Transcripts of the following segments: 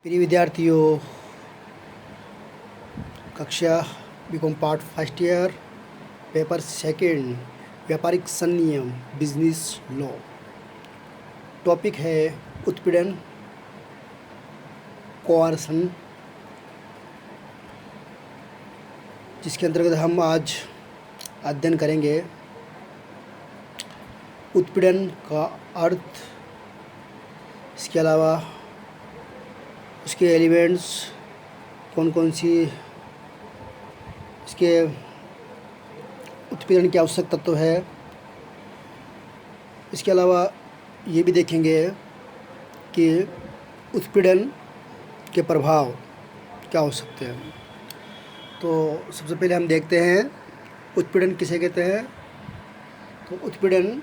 प्रिय विद्यार्थियों, कक्षा B Com part first year, paper second, व्यापारिक संनियम, बिजनेस लॉ। टॉपिक है उत्पीड़न, कोअर्सन, जिसके अंतर्गत हम आज अध्ययन करेंगे उत्पीड़न का अर्थ, इसके अलावा उसके एलिमेंट्स, कौन कौन सी इसके उत्पीड़न के आवश्यक तत्व है। इसके अलावा ये भी देखेंगे कि उत्पीड़न के प्रभाव क्या हो सकते हैं। तो सबसे पहले हम देखते हैं उत्पीड़न किसे कहते हैं। तो उत्पीड़न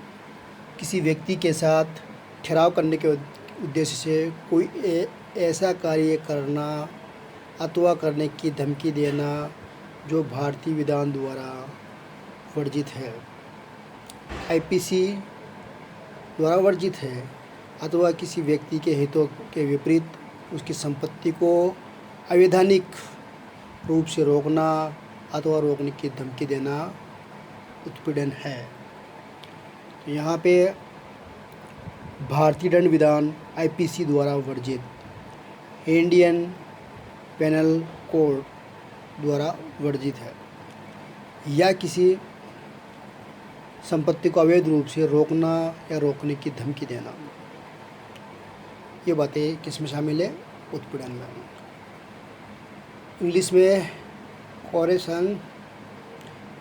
किसी व्यक्ति के साथ ठहराव करने के उद्देश्य से कोई ऐसा कार्य करना अथवा करने की धमकी देना जो भारतीय विधान द्वारा वर्जित है, आईपीसी द्वारा वर्जित है, अथवा किसी व्यक्ति के हितों के विपरीत उसकी संपत्ति को अवैधानिक रूप से रोकना अथवा रोकने की धमकी देना उत्पीड़न है। तो यहाँ पे भारतीय दंड विधान आईपीसी द्वारा वर्जित, इंडियन पेनल कोड द्वारा वर्जित है, या किसी संपत्ति को अवैध रूप से रोकना या रोकने की धमकी देना, ये बातें किस में शामिल है? उत्पीड़न में। इंग्लिश में coercion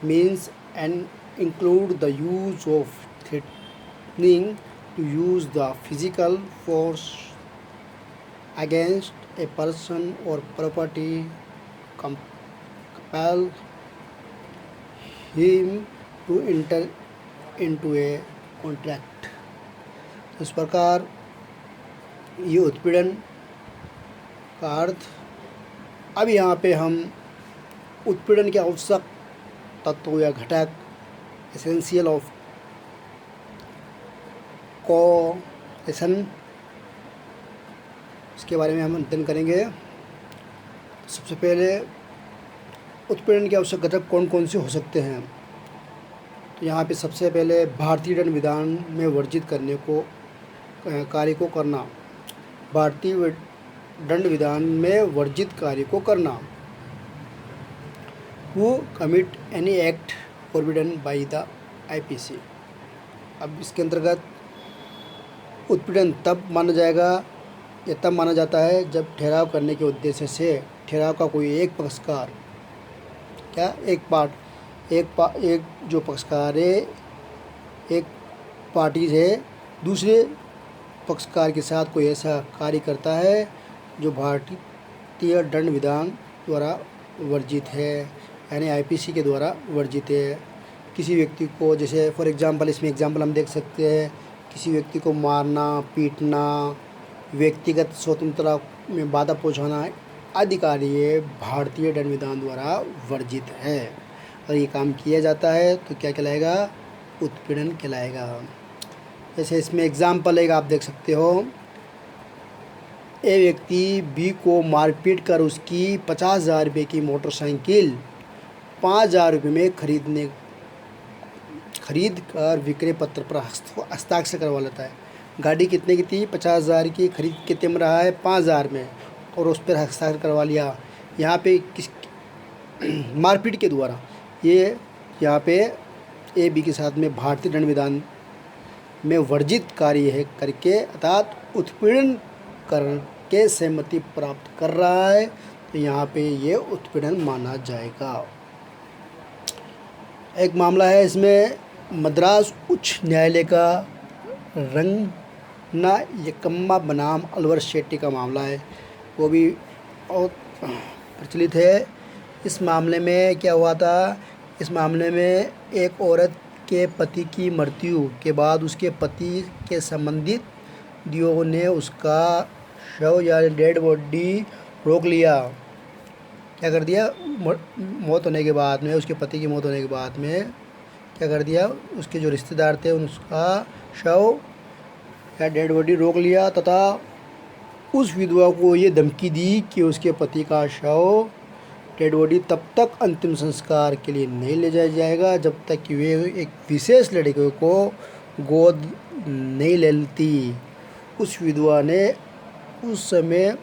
means and include the use of threatening to use the physical force against a person or property, compel him to enter into a contract। तो इस प्रकार ये उत्पीड़न का अर्थ। अब यहाँ पे हम उत्पीड़न के आवश्यक तत्व या घटक, एसेंशियल ऑफ कोअर्सन, इसके बारे में हम अध्ययन करेंगे। सबसे पहले उत्पीड़न के आवश्यक घटक कौन कौन से हो सकते हैं। तो यहाँ पे सबसे पहले भारतीय दंड विधान में वर्जित करने को कार्य को करना, भारतीय दंड विधान में वर्जित कार्य को करना, वो commit any act forbidden bye the IPC. अब इसके अंतर्गत उत्पीड़न तब माना जाएगा या तब माना जाता है जब ठहराव करने के उद्देश्य से ठहराव का कोई एक पक्षकार, क्या एक जो पक्षकार है, एक पार्टी है, दूसरे पक्षकार के साथ कोई ऐसा कार्य करता है जो भारतीय दंड विधान द्वारा वर्जित है, यानी आईपीसी के द्वारा वर्जित है। किसी व्यक्ति को, जैसे फॉर एग्जांपल, इसमें एग्जांपल हम देख सकते हैं, किसी व्यक्ति को मारना, पीटना, व्यक्तिगत स्वतंत्रता में बाधा पहुंचाना आदि कार्य भारतीय दंड विधान द्वारा वर्जित है। और ये काम किया जाता है तो क्या कहलाएगा? उत्पीड़न कहलाएगा। जैसे इसमें एग्जांपल है, आप देख सकते हो, एक व्यक्ति बी को मारपीट कर उसकी 50,000 रुपये की मोटरसाइकिल 5,000 रुपये में खरीद कर विक्रय पत्र पर हस्ताक्षर करवा लेता है। गाड़ी कितने की थी? 50,000 की। खरीद कितने में रहा है? 5,000 में, और उस पर हस्ताक्षर करवा लिया। यहाँ पे किस मारपीट के द्वारा ये यहाँ पे ए बी के साथ में भारतीय दंड विधान में वर्जित कार्य है करके, अर्थात उत्पीड़न करके सहमति प्राप्त कर रहा है, तो यहाँ पे ये उत्पीड़न माना जाएगा। एक मामला है, इसमें मद्रास उच्च न्यायालय का रंगना यकम्मा बनाम अलवर शेट्टी का मामला है, वो भी बहुत प्रचलित है। इस मामले में क्या हुआ था? इस मामले में एक औरत के पति की मृत्यु के बाद उसके पति के संबंधित दियों ने उसका शव या डेड बॉडी रोक लिया। क्या कर दिया? मौत होने के बाद में, उसके पति की मौत होने के बाद में क्या कर दिया? उसके जो रिश्तेदार थे उसका शव या डेड बॉडी रोक लिया तथा उस विधवा को ये धमकी दी कि उसके पति का शव डेड बॉडी तब तक अंतिम संस्कार के लिए नहीं ले जाया जाएगा जब तक कि वे एक विशेष लड़के को गोद नहीं ले लेती। उस विधवा ने उस समय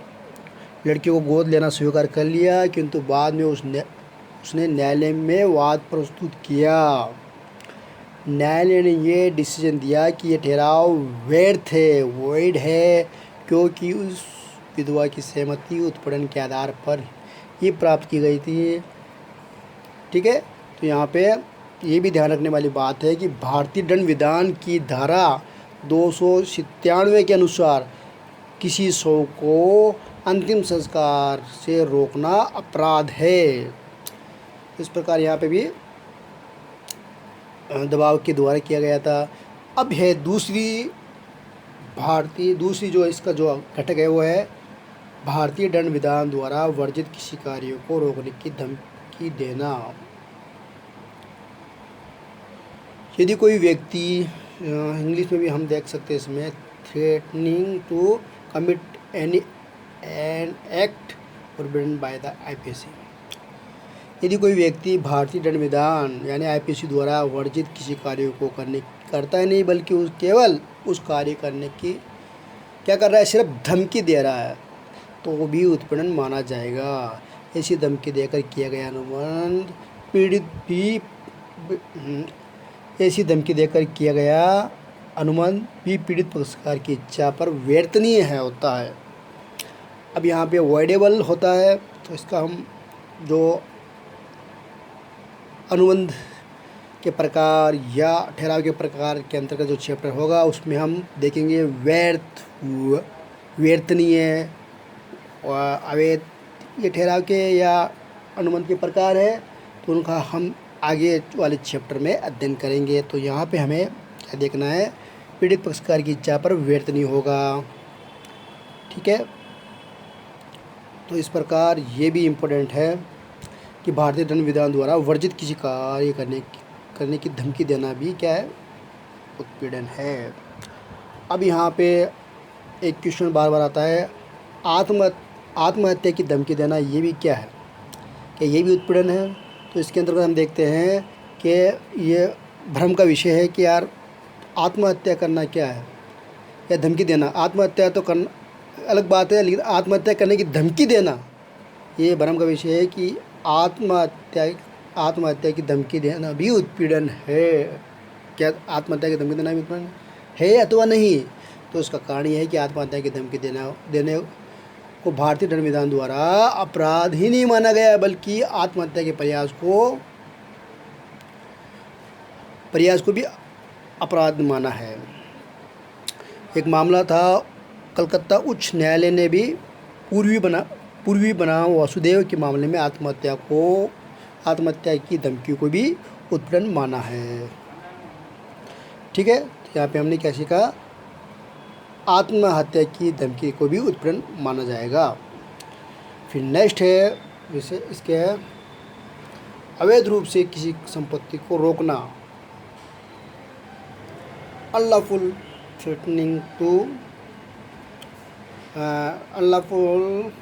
लड़के को गोद लेना स्वीकार कर लिया, किंतु बाद में उसने न्यायालय में वाद प्रस्तुत किया। न्यायालय ने ये डिसीजन दिया कि ये ठहराव वैध है क्योंकि उस विधवा की सहमति उत्पीड़न के आधार पर ये प्राप्त की गई थी। ठीक है, तो यहाँ पे ये भी ध्यान रखने वाली बात है कि भारतीय दंड विधान की धारा 297 के अनुसार किसी शव को अंतिम संस्कार से रोकना अपराध है। इस प्रकार यहाँ पे भी दबाव के द्वारा किया गया था। अब है दूसरी जो इसका जो घटक है वो है भारतीय दंड विधान द्वारा वर्जित किसी कार्यों को रोकने की धमकी देना। यदि कोई व्यक्ति, इंग्लिश में भी हम देख सकते हैं इसमें, threatening to commit an act forbidden by the IPC. यदि कोई व्यक्ति भारतीय दंड विधान यानी आईपीसी द्वारा वर्जित किसी कार्यों को करता है नहीं बल्कि केवल उस कार्य करने की क्या कर रहा है, सिर्फ धमकी दे रहा है, तो वो भी उत्पीड़न माना जाएगा। ऐसी धमकी देकर किया गया अनुबंध भी पीड़ित पक्षकार की इच्छा पर वर्तनीय होता है। अब यहाँ पे वॉइडेबल होता है, तो इसका हम जो अनुबंध के प्रकार या ठहराव के प्रकार के अंतर्गत जो चैप्टर होगा उसमें हम देखेंगे वर्तनीय और अवैध, ये ठहराव के या अनुबंध के प्रकार है, तो उनका हम आगे वाले चैप्टर में अध्ययन करेंगे। तो यहाँ पे हमें क्या देखना है, पीड़ित पक्षकार की इच्छा पर वर्तनीय होगा। ठीक है, तो इस प्रकार ये भी इम्पोर्टेंट है कि भारतीय दंड विधान द्वारा वर्जित किसी कार्य करने की धमकी देना भी क्या है, उत्पीड़न है। अब यहाँ पे एक क्वेश्चन बार बार आता है, आत्महत्या की धमकी देना ये भी क्या है, क्या ये भी उत्पीड़न है? तो इसके अंतर्गत हम देखते हैं कि ये भ्रम का विषय है कि यार आत्महत्या करना क्या है या धमकी देना। आत्महत्या तो करना अलग बात है, लेकिन आत्महत्या करने की धमकी देना ये भ्रम का विषय है कि आत्महत्या की धमकी देना भी उत्पीड़न है। क्या आत्महत्या की धमकी देना भी उत्पीड़न है अथवा नहीं? तो उसका कारण यह है कि आत्महत्या की धमकी देने को भारतीय दंड विधान द्वारा अपराध ही नहीं माना गया, बल्कि आत्महत्या के प्रयास को भी अपराध माना है। एक मामला था, कलकत्ता उच्च न्यायालय ने भी पूर्वी बनाम वासुदेव के मामले में आत्महत्या की धमकी को भी उत्पीड़न माना है। ठीक है, तो यहाँ पे हमने क्या सीखा, आत्महत्या की धमकी को भी उत्पीड़न माना जाएगा। फिर नेक्स्ट है विषय इसके है अवैध रूप से किसी संपत्ति को रोकना। Unlawful threatening to unlawful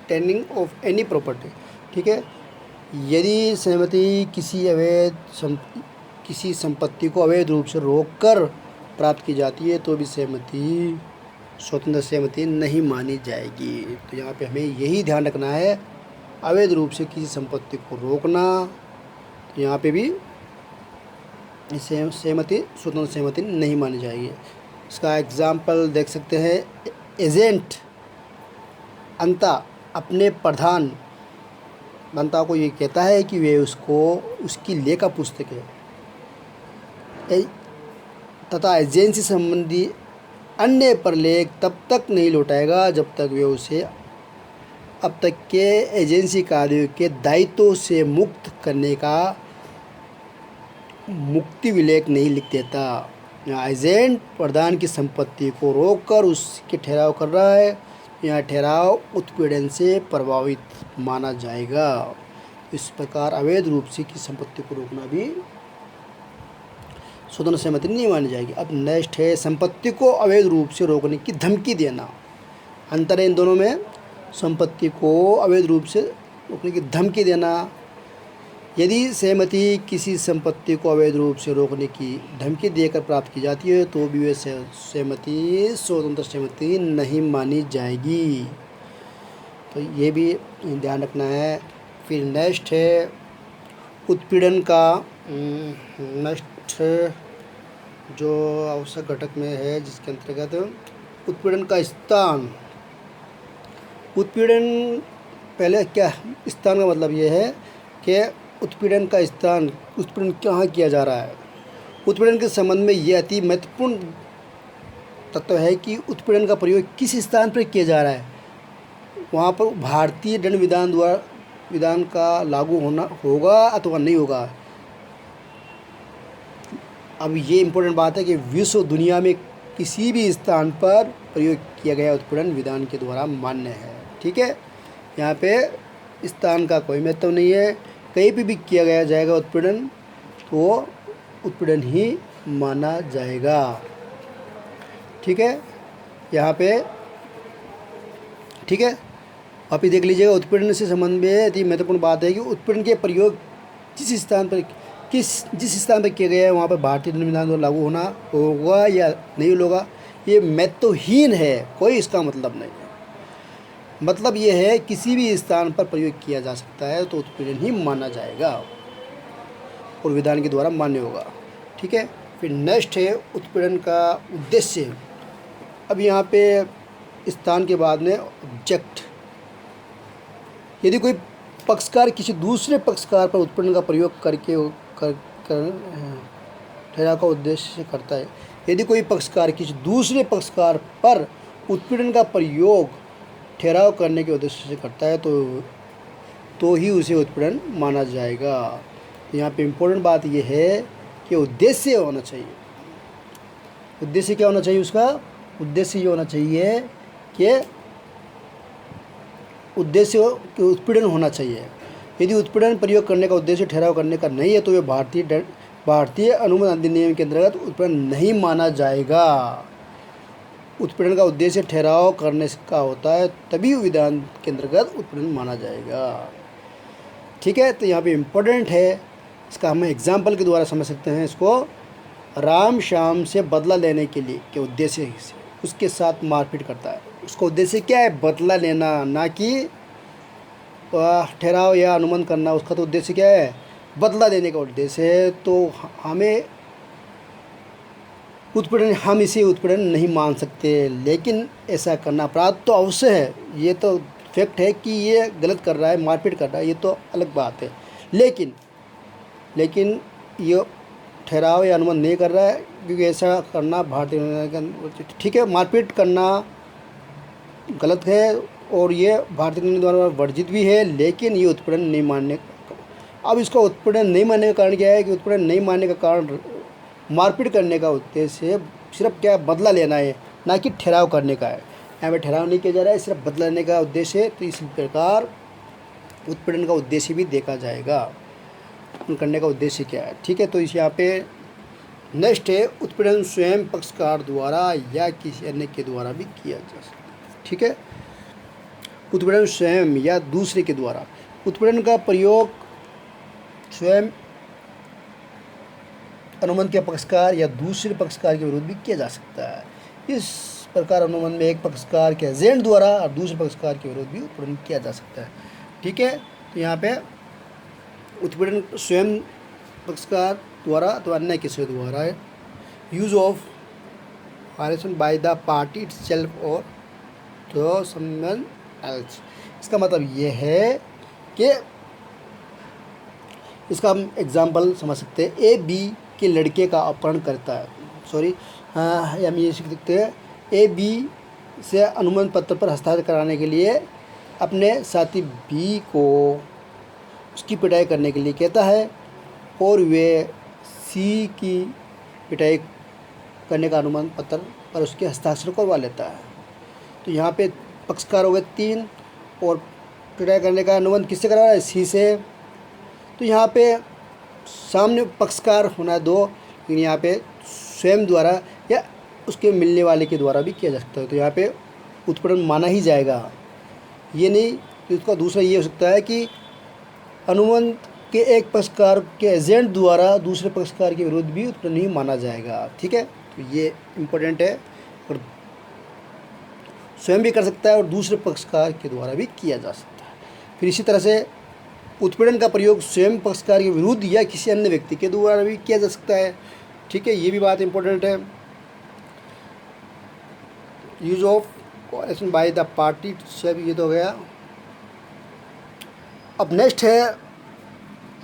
detaining of any property. ठीक है, यदि सहमति किसी संपत्ति को अवैध रूप से रोककर प्राप्त की जाती है तो भी स्वतंत्र सहमति नहीं मानी जाएगी। तो यहाँ पे हमें यही ध्यान रखना है, अवैध रूप से किसी संपत्ति को रोकना, तो यहाँ पे भी स्वतंत्र सहमति नहीं मानी जाएगी। इसका एग्जाम्पल देख सकते हैं, एजेंट अंता अपने प्रधान बनता को ये कहता है कि वे उसकी लेखा पुस्तकें तथा एजेंसी संबंधी अन्य प्रलेख तब तक नहीं लौटाएगा जब तक वे उसे अब तक के एजेंसी कार्यों के दायित्वों से मुक्त करने का मुक्ति विलेख नहीं लिख देता। यहाँ एजेंट प्रधान की संपत्ति को रोककर उसके ठहराव कर रहा है, यहाँ ठहराव उत्पीड़न से प्रभावित माना जाएगा। इस प्रकार अवैध रूप से किसी संपत्ति को रोकना भी स्वतंत्र सहमति नहीं मानी जाएगी। अब नेक्स्ट है संपत्ति को अवैध रूप से रोकने की धमकी देना। अंतर है इन दोनों में, संपत्ति को अवैध रूप से रोकने की धमकी देना। यदि सहमति किसी संपत्ति को अवैध रूप से रोकने की धमकी देकर प्राप्त की जाती है तो भी वह सहमति स्वतंत्र सहमति नहीं मानी जाएगी। तो ये भी ध्यान रखना है। फिर नेक्स्ट है उत्पीड़न का नेक्स्ट जो आवश्यक घटक में है, जिसके अंतर्गत उत्पीड़न का स्थान। उत्पीड़न पहले क्या, स्थान का मतलब ये है कि उत्पीड़न का स्थान, उत्पीड़न कहाँ किया जा रहा है। उत्पीड़न के संबंध में ये अति महत्वपूर्ण तत्व है कि उत्पीड़न का प्रयोग किस स्थान पर किया जा रहा है, वहाँ पर भारतीय दंड विधान का लागू होना होगा अथवा नहीं होगा। अब ये इम्पोर्टेंट बात है कि विश्व दुनिया में किसी भी स्थान पर प्रयोग किया गया उत्पीड़न विधान के द्वारा मान्य है। ठीक है, यहाँ पे स्थान का कोई महत्व नहीं है, कहीं पे भी किया गया जाएगा उत्पीड़न तो उत्पीड़न ही माना जाएगा। ठीक है, यहाँ पे ठीक है, आप ही देख लीजिएगा। उत्पीड़न से संबंध में अति महत्वपूर्ण बात है कि उत्पीड़न के प्रयोग जिस स्थान पर किया गया है वहाँ पर भारतीय दंड विधान द्वारा लागू होना होगा या नहीं होगा, ये महत्वहीन है, कोई इसका मतलब नहीं है। मतलब ये है किसी भी स्थान पर प्रयोग किया जा सकता है तो उत्पीड़न ही माना जाएगा और विधान के द्वारा मान्य होगा। ठीक है, फिर नेक्स्ट है उत्पीड़न का उद्देश्य। अब यहाँ पे स्थान के बाद में ऑब्जेक्ट। यदि कोई पक्षकार किसी दूसरे पक्षकार पर उत्पीड़न का प्रयोग करके ठहराव का उद्देश्य करता है, यदि कोई पक्षकार किसी दूसरे पक्षकार पर उत्पीड़न का प्रयोग ठहराव करने के उद्देश्य से करता है तो ही उसे उत्पीड़न माना जाएगा। यहाँ पे इम्पोर्टेंट बात यह है कि उद्देश्य होना चाहिए। उद्देश्य क्या होना चाहिए उसका? उद्देश्य ये होना चाहिए कि उद्देश्य उत्पीड़न होना चाहिए। यदि उत्पीड़न प्रयोग करने का उद्देश्य ठहराव करने का नहीं है तो यह भारतीय अनुबंध अधिनियम के अंतर्गत उत्पीड़न नहीं माना जाएगा। उत्पीड़न का उद्देश्य ठहराव करने का होता है तभी विधान के अंतर्गत उत्पीड़न माना जाएगा। ठीक है, तो यहाँ पे इम्पोर्टेंट है, इसका हम एग्जाम्पल के द्वारा समझ सकते हैं इसको। राम श्याम से बदला लेने के लिए के उद्देश्य से उसके साथ मारपीट करता है, उसका उद्देश्य क्या है? बदला लेना, ना कि ठहराव या अनुमान करना। उसका तो उद्देश्य क्या है? बदला लेने का उद्देश्य है। तो हमें हम इसे उत्पीड़न नहीं मान सकते, लेकिन ऐसा करना अपराध तो अवश्य है। ये तो फैक्ट है कि ये गलत कर रहा है, मारपीट कर रहा है, ये तो अलग बात है। लेकिन ये ठहराव या अनुमान नहीं कर रहा है, क्योंकि ऐसा करना भारतीय, ठीक है, मारपीट करना गलत है और ये भारतीय नियम द्वारा वर्जित भी है, लेकिन ये उत्पीड़न नहीं मानने। अब इसका उत्पीड़न नहीं मानने का कारण क्या है? कि उत्पीड़न नहीं मानने का कारण मारपीट करने का उद्देश्य सिर्फ क्या, बदला लेना है, ना कि ठहराव करने का है। यहाँ पे ठहराव नहीं किया जा रहा है, सिर्फ बदला लेने का उद्देश्य है। तो इस प्रकार उत्पीड़न का उद्देश्य भी देखा जाएगा, उत्पीड़न करने का उद्देश्य क्या है। ठीक है, तो इस यहाँ पे नेक्स्ट है उत्पीड़न स्वयं पक्षकार द्वारा या किसी अन्य के द्वारा भी किया जा सकता है। ठीक है, उत्पीड़न स्वयं या दूसरे के द्वारा। उत्पीड़न का प्रयोग स्वयं अनुबंध के पक्षकार या दूसरे पक्षकार के विरुद्ध भी किया जा सकता है। इस प्रकार अनुबंध में एक पक्षकार के एजेंट द्वारा और दूसरे पक्षकार के विरुद्ध भी उत्पीड़न किया जा सकता है। ठीक है, तो यहाँ पे उत्पीड़न स्वयं पक्षकार द्वारा अथवा अन्य किसी द्वारा है। Use of violation bye the party itself और तो समवन एल्स। इसका मतलब ये है कि इसका हम एग्जाम्पल समझ सकते हैं। ए बी के लड़के का अपहरण करता है, हम ये सीख सकते हैं। ए बी से अनुबंध पत्र पर हस्ताक्षर कराने के लिए अपने साथी बी को उसकी पिटाई करने के लिए कहता है और वे सी की पिटाई करने का अनुबंध पत्र पर उसके हस्ताक्षर करवा लेता है। तो यहाँ पे पक्षकार हो गए 3 और पिटाई करने का अनुबंध किससे करा रहा है? सी से। तो यहाँ पे सामने पक्षकार होना है 2, लेकिन यहाँ पे स्वयं द्वारा या उसके मिलने वाले के द्वारा भी किया जा सकता है। तो यहाँ पे उत्पीड़न माना ही जाएगा। ये नहीं कि उसका दूसरा ये हो सकता है कि अनुबंध के एक पक्षकार के एजेंट द्वारा दूसरे पक्षकार के विरुद्ध भी उत्पीड़न ही माना जाएगा। ठीक है, तो ये इम्पोर्टेंट है। और स्वयं भी कर सकता है और दूसरे पक्षकार के द्वारा भी किया जा सकता है। फिर इसी तरह से उत्पीड़न का प्रयोग स्वयं पक्षकार के विरुद्ध या किसी अन्य व्यक्ति के द्वारा भी किया जा सकता है। ठीक है, ये भी बात इम्पोर्टेंट है। Use of coercion by the party, ये तो हो गया। अब नेक्स्ट है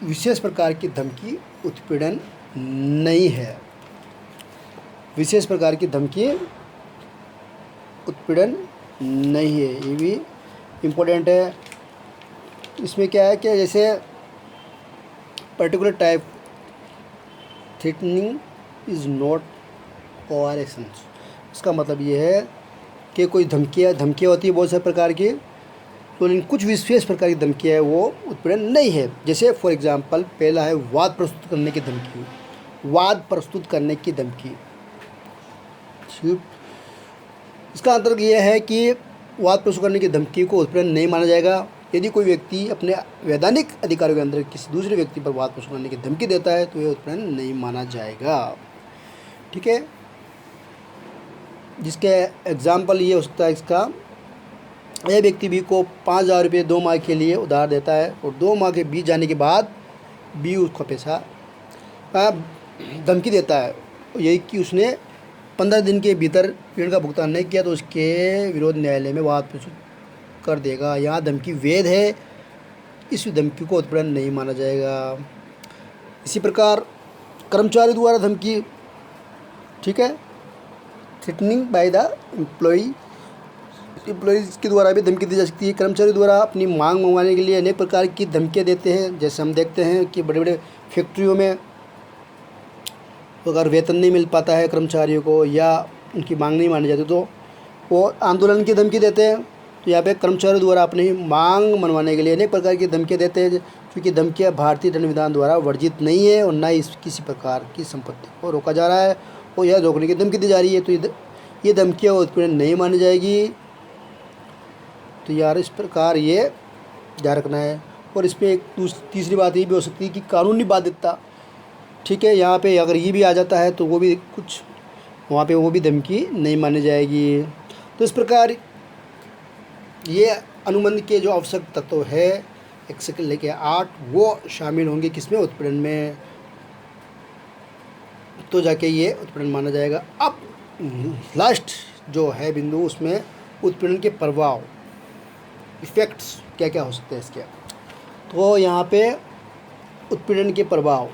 विशेष प्रकार की धमकी उत्पीड़न नहीं है। विशेष प्रकार की धमकी उत्पीड़न नहीं है, ये भी इम्पोर्टेंट है। इसमें क्या है कि जैसे particular type threatening is not coercion, इसका मतलब ये है कि कोई धमकियाँ होती है बहुत सारे प्रकार की, तो लेकिन कुछ विशेष प्रकार की धमकियाँ है वो उत्पीड़न नहीं है। जैसे फॉर एग्जांपल पहला है वाद प्रस्तुत करने की धमकी। वाद प्रस्तुत करने की धमकी, इसका अंतर्गत यह है कि वाद प्रस्तुत करने की धमकी को उत्पीड़न नहीं माना जाएगा। यदि कोई व्यक्ति अपने वैधानिक अधिकारों के अंदर किसी दूसरे व्यक्ति पर वाद प्रस्तुत करने की धमकी देता है तो यह उत्पीड़न नहीं माना जाएगा। ठीक है, जिसके एग्जाम्पल ये हो सकता है इसका, यह व्यक्ति बी को 5,000 रुपये 2 माह के लिए उधार देता है और 2 माह के बीत जाने के बाद बी उसका पैसा धमकी देता है, यही कि उसने 15 दिन के भीतर ऋण का भुगतान नहीं किया तो उसके विरोध न्यायालय में वाद प्रस्तुत कर देगा। यहाँ धमकी वैध है, इस धमकी को उत्पीड़न नहीं माना जाएगा। इसी प्रकार कर्मचारी द्वारा धमकी, ठीक है, थ्रेटनिंग बाय द एम्प्लॉयज़ के द्वारा भी धमकी दी जा सकती है। कर्मचारी द्वारा अपनी मांग मंगवाने के लिए अनेक प्रकार की धमकियाँ देते हैं। जैसे हम देखते हैं कि बड़े बड़े फैक्ट्रियों में अगर वेतन नहीं मिल पाता है कर्मचारियों को या उनकी मांग नहीं मानी जाती तो वो आंदोलन की धमकी देते हैं। तो यहाँ पे कर्मचारियों द्वारा अपनी मांग मनवाने के लिए अनेक प्रकार की धमकियाँ देते हैं, क्योंकि धमकियाँ भारतीय दंड विधान द्वारा वर्जित नहीं है और न ही किसी प्रकार की संपत्ति को रोका जा रहा है और यह रोकने की धमकी दी जा रही है। तो ये धमकियाँ उत्पीड़न नहीं मानी जाएगी। तो यार इस प्रकार ये ध्यान रखना है। और इसमें एक तीसरी बात ये भी हो सकती है कि कानूनी बाध्यता, ठीक है, यहाँ पे अगर ये भी आ जाता है तो वो भी कुछ वहाँ पे वो भी धमकी नहीं मानी जाएगी। तो इस प्रकार ये अनुबंध के जो आवश्यक तत्व है 1 से लेकर 8 वो शामिल होंगे किसमें, उत्पीड़न में, तो जाके ये उत्पीड़न माना जाएगा। अब लास्ट जो है बिंदु, उसमें उत्पीड़न के प्रभाव, इफ़ेक्ट्स क्या क्या हो सकते हैं इसके। तो यहाँ पे उत्पीड़न के प्रभाव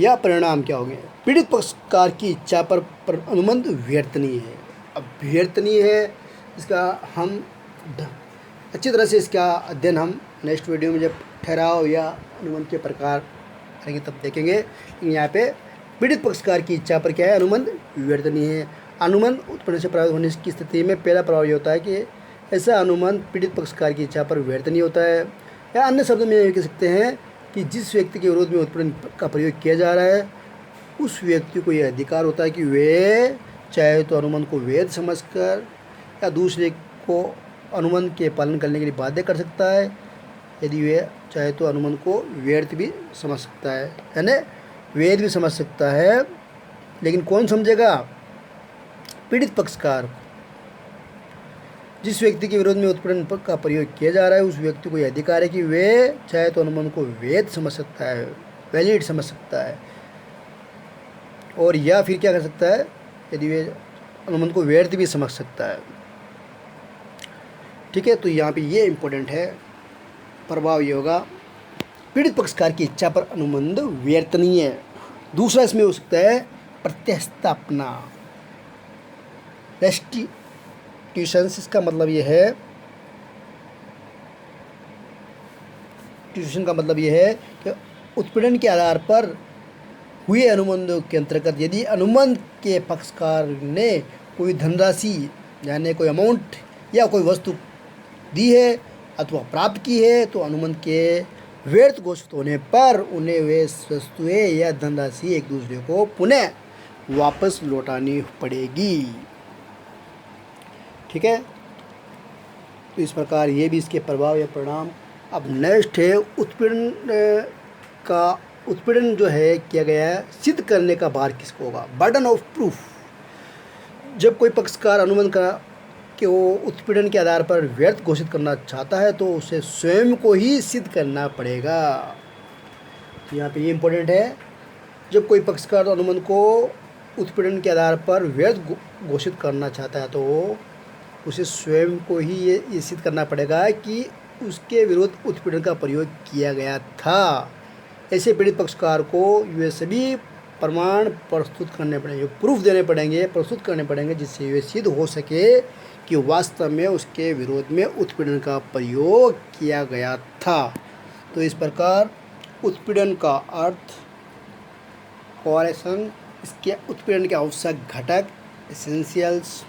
या परिणाम क्या होंगे। पीड़ित पक्षकार की इच्छा पर अनुबंध व्यर्थनीय है। अब व्यर्थनीय है, इसका हम अच्छी तरह से इसका अध्ययन हम नेक्स्ट वीडियो में जब ठहराव या अनुबंध के प्रकार करेंगे तब देखेंगे। लेकिन यहाँ पे पीड़ित पक्षकार की इच्छा पर क्या है, अनुबंध व्यर्थनीय है। अनुबंध उत्पीड़न से प्रभावित होने की स्थिति में पहला प्रभाव ये होता है कि ऐसा अनुबंध पीड़ित पक्षकार की इच्छा पर व्यर्थनीय होता है। या अन्य शब्द में ये कह सकते हैं कि जिस व्यक्ति के विरोध में उत्पीड़न का प्रयोग किया जा रहा है उस व्यक्ति को यह अधिकार होता है कि वे चाहे तो अनुबंध को वैध समझकर या दूसरे को अनुबंध के पालन करने के लिए बाध्य कर सकता है। यदि वे चाहे तो अनुबंध को व्यर्थ भी समझ सकता है, यानी वैध भी समझ सकता है। लेकिन कौन समझेगा, पीड़ित पक्षकार। जिस व्यक्ति के विरोध में उत्पीड़न का प्रयोग किया जा रहा है उस व्यक्ति को यह अधिकार है कि वे चाहे तो अनुबंध को वैध समझ सकता है, वैलिड समझ सकता है, और या फिर क्या कर सकता है, यदि वे अनुबंध को व्यर्थ भी समझ सकता है। ठीक है, तो यहाँ पे ये इम्पोर्टेंट है। प्रभाव ये होगा, पीड़ित पक्षकार की इच्छा पर अनुबंध व्यर्थनीय है। दूसरा इसमें हो सकता है प्रत्यस्थापना, रेस्टिट्यूशंस। इसका मतलब ये है, रेस्टिट्यूशन का मतलब ये है कि उत्पीड़न के आधार पर हुए अनुबंधों के अंतर्गत यदि अनुबंध के पक्षकार ने कोई धनराशि यानी कोई अमाउंट या कोई वस्तु दी है अथवा प्राप्त की है तो अनुबंध के व्यर्थ घोषित होने पर उन्हें वे वस्तुएं या धनराशि एक दूसरे को पुनः वापस लौटानी पड़ेगी। ठीक है। तो इस प्रकार ये भी इसके प्रभाव या परिणाम। अब नेक्स्ट है उत्पीड़न जो है किया गया है, सिद्ध करने का भार किसको होगा, बर्डन ऑफ प्रूफ। जब कोई पक्षकार अनुबंध का कि वो उत्पीड़न के आधार पर व्यर्थ घोषित करना चाहता है तो उसे स्वयं को ही सिद्ध करना पड़ेगा। तो यहाँ पे ये इम्पोर्टेंट है, जब कोई पक्षकार अनुबंध को उत्पीड़न के आधार पर व्यर्थ घोषित करना चाहता है तो उसे स्वयं को ही ये सिद्ध करना पड़ेगा कि उसके विरुद्ध उत्पीड़न का प्रयोग किया गया था। ऐसे पीड़ित पक्षकार को ये सभी प्रमाण प्रस्तुत करने पड़ेंगे, प्रूफ देने पड़ेंगे, प्रस्तुत करने पड़ेंगे, जिससे ये सिद्ध हो सके कि वास्तव में उसके विरोध में उत्पीड़न का प्रयोग किया गया था। तो इस प्रकार उत्पीड़न का अर्थ, कोएरेशन, इसके उत्पीड़न के आवश्यक घटक, एसेंशियल्स,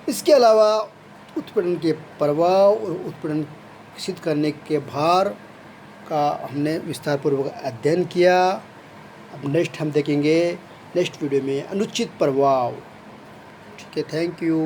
इसके अलावा उत्पीड़न के प्रभाव और उत्पीड़न सिद्ध करने के भार का हमने विस्तारपूर्वक अध्ययन किया। अब नेक्स्ट हम देखेंगे नेक्स्ट वीडियो में अनुचित प्रभाव। ठीक है, थैंक यू।